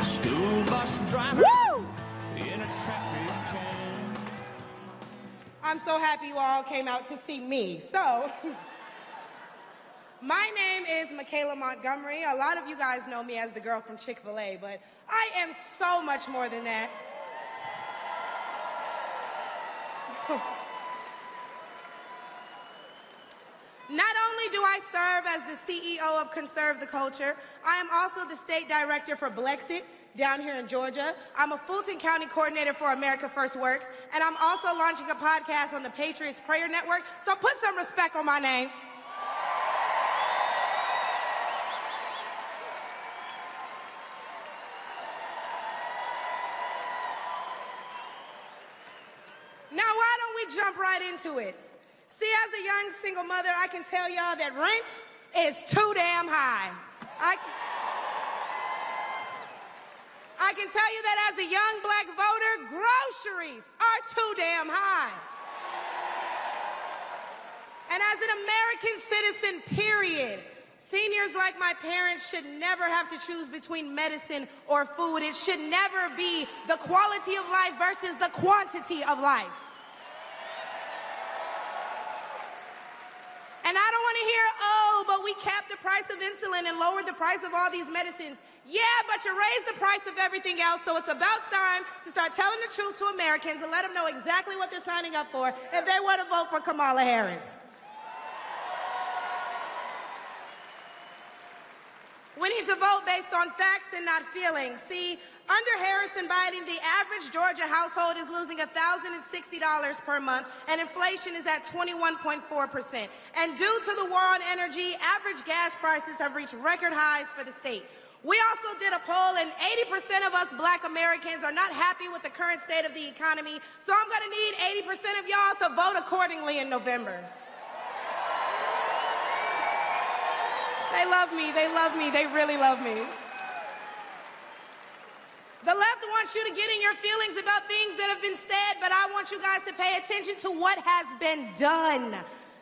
School bus driver. Woo! In a traffic jam. I'm so happy you all came out to see me. So, my name is Michaela Montgomery. A lot of you guys know me as the girl from Chick-fil-A, but I am so much more than that. Not only do I serve as the CEO of Conserve the Culture, I am also the state director for Blexit down here in Georgia. I'm a Fulton County coordinator for America First Works, and I'm also launching a podcast on the Patriots Prayer Network, so put some respect on my name. Now, why don't we jump right into it? See, as a young single mother, I can tell y'all that rent is too damn high. I can tell you that as a young black voter, groceries are too damn high. And as an American citizen, period, seniors like my parents should never have to choose between medicine or food. It should never be the quality of life versus the quantity of life. And I don't want to hear, oh, but we capped the price of insulin and lowered the price of all these medicines. Yeah, but you raised the price of everything else, so it's about time to start telling the truth to Americans and let them know exactly what they're signing up for if they want to vote for Kamala Harris. We need to vote based on facts and not feelings. See, under Harris and Biden, the average Georgia household is losing $1,060 per month, and inflation is at 21.4%. And due to the war on energy, average gas prices have reached record highs for the state. We also did a poll, and 80% of us black Americans are not happy with the current state of the economy, so I'm going to need 80% of y'all to vote accordingly in November. They love me, they really love me. The left wants you to get in your feelings about things that have been said, but I want you guys to pay attention to what has been done.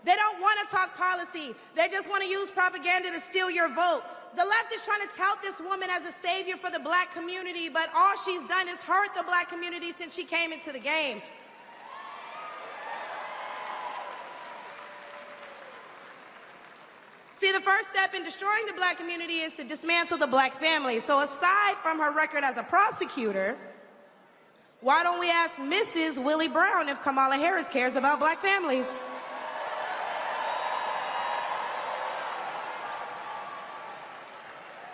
They don't want to talk policy. They just want to use propaganda to steal your vote. The left is trying to tout this woman as a savior for the black community, but all she's done is hurt the black community since she came into the game. See, the first step in destroying the black community is to dismantle the black family. So aside from her record as a prosecutor, why don't we ask Mrs. Willie Brown if Kamala Harris cares about black families?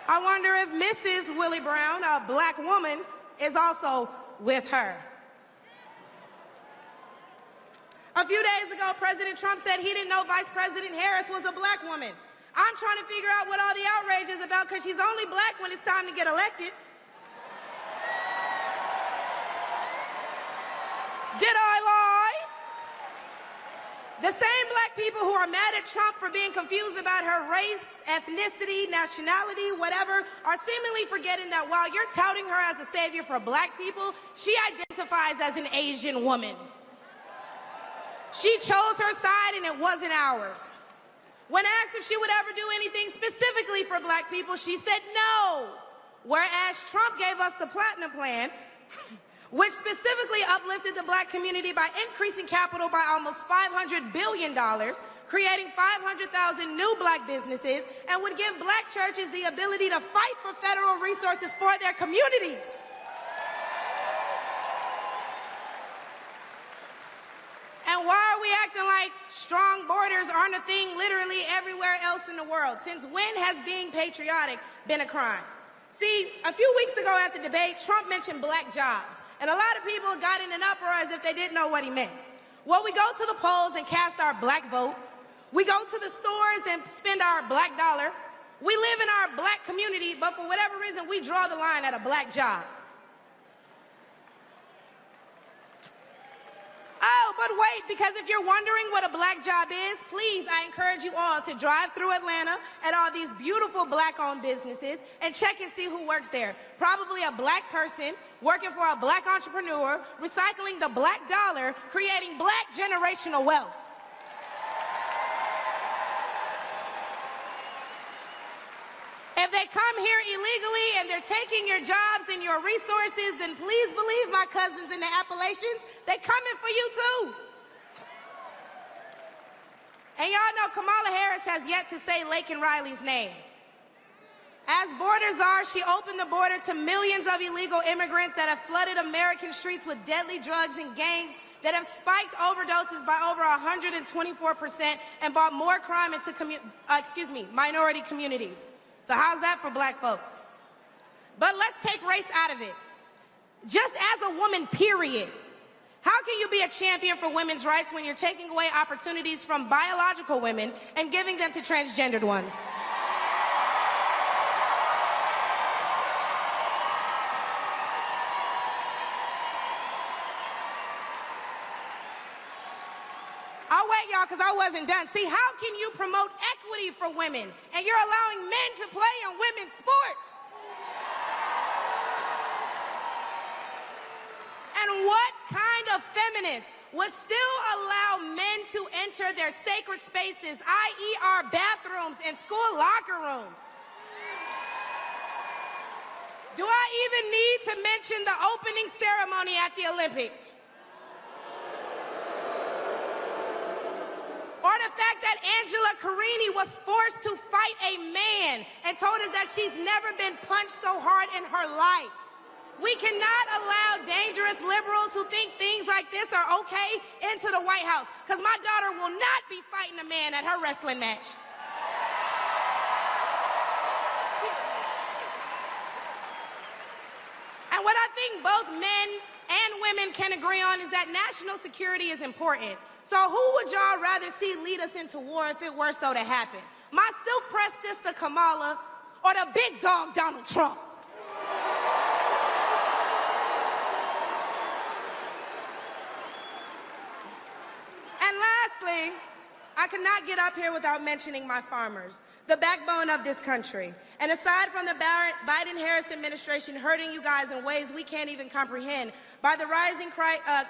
I wonder if Mrs. Willie Brown, a black woman, is also with her. A few days ago, President Trump said he didn't know Vice President Harris was a black woman. I'm trying to figure out what all the outrage is about because she's only black when it's time to get elected. Did I lie? The same black people who are mad at Trump for being confused about her race, ethnicity, nationality, whatever, are seemingly forgetting that while you're touting her as a savior for black people, she identifies as an Asian woman. She chose her side and it wasn't ours. When asked if she would ever do anything specifically for black people, she said no. Whereas Trump gave us the Platinum Plan, which specifically uplifted the black community by increasing capital by almost $500 billion, creating 500,000 new black businesses, and would give black churches the ability to fight for federal resources for their communities. And why are we acting like strong borders aren't a thing literally everywhere else in the world? Since when has being patriotic been a crime? See, a few weeks ago at the debate, Trump mentioned black jobs. And a lot of people got in an uproar as if they didn't know what he meant. Well, we go to the polls and cast our black vote. We go to the stores and spend our black dollar. We live in our black community, but for whatever reason, we draw the line at a black job. Oh, but wait, because if you're wondering what a black job is, please, I encourage you all to drive through Atlanta at all these beautiful black-owned businesses and check and see who works there. Probably a black person working for a black entrepreneur, recycling the black dollar, creating black generational wealth. If they come here illegally and they're taking your jobs and your resources, then please believe my cousins in the Appalachians, they're coming for you too. And y'all know Kamala Harris has yet to say Laken Riley's name. As borders are, she opened the border to millions of illegal immigrants that have flooded American streets with deadly drugs and gangs that have spiked overdoses by over 124% and brought more crime into minority communities. So how's that for black folks? But let's take race out of it. Just as a woman, period, how can you be a champion for women's rights when you're taking away opportunities from biological women and giving them to transgendered ones? I'll wait, y'all, because I wasn't done. See, how can you promote equity for women and you're allowing men to play in women's sports? And what kind of feminist would still allow men to enter their sacred spaces, i.e. our bathrooms and school locker rooms? Do I even need to mention the opening ceremony at the Olympics? Or the fact that Angela Carini was forced to fight a man and told us that she's never been punched so hard in her life. We cannot allow dangerous liberals who think things like this are okay into the White House, because my daughter will not be fighting a man at her wrestling match. And what I think both men and women can agree on is that national security is important. So who would y'all rather see lead us into war if it were so to happen? My silk-pressed sister Kamala or the big dog Donald Trump? And lastly, I could not get up here without mentioning my farmers, the backbone of this country. And aside from the Biden-Harris administration hurting you guys in ways we can't even comprehend by the rising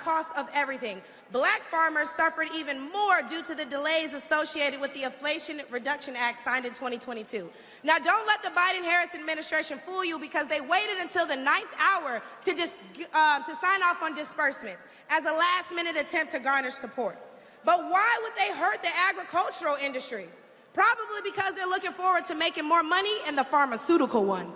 cost of everything, black farmers suffered even more due to the delays associated with the Inflation Reduction Act signed in 2022. Now, don't let the Biden-Harris administration fool you, because they waited until the 9th hour to sign off on disbursements as a last-minute attempt to garner support. But why would they hurt the agricultural industry? Probably because they're looking forward to making more money in the pharmaceutical one.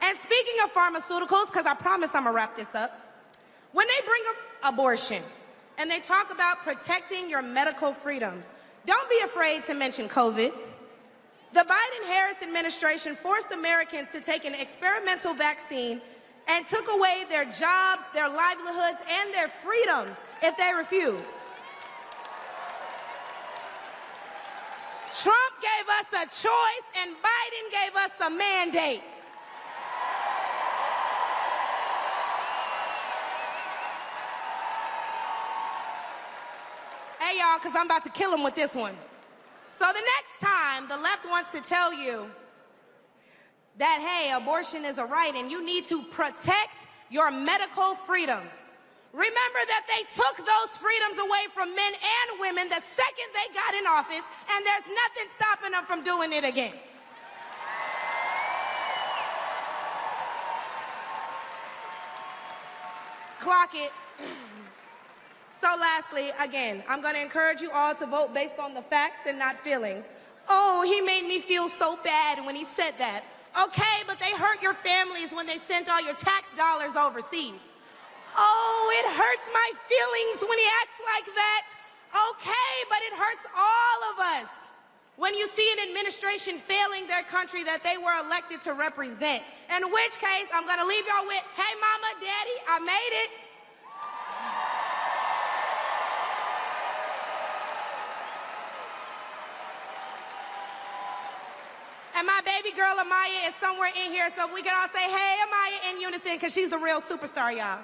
And speaking of pharmaceuticals, because I promise I'm gonna wrap this up, when they bring up abortion and they talk about protecting your medical freedoms, don't be afraid to mention COVID. The Biden-Harris administration forced Americans to take an experimental vaccine and took away their jobs, their livelihoods, and their freedoms if they refused. Trump gave us a choice and Biden gave us a mandate. Hey, y'all, because I'm about to kill him with this one. So the next time the left wants to tell you that, hey, abortion is a right and you need to protect your medical freedoms, remember that they took those freedoms away from men and women the second they got in office, and there's nothing stopping them from doing it again. Clock it. So lastly, again, I'm going to encourage you all to vote based on the facts and not feelings. Oh, he made me feel so bad when he said that. Okay, but they hurt your families when they sent all your tax dollars overseas. Oh, it hurts my feelings when he acts like that. Okay, but it hurts all of us when you see an administration failing their country that they were elected to represent. In which case, I'm going to leave y'all with, hey, mama, daddy, I made it. And my baby girl, Amaya, is somewhere in here, so we can all say, hey, Amaya, in unison, because she's the real superstar, y'all.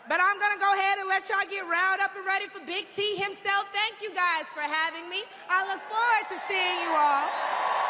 But I'm going to go ahead and let y'all get riled up and ready for Big T himself. Thank you guys for having me. I look forward to seeing you all.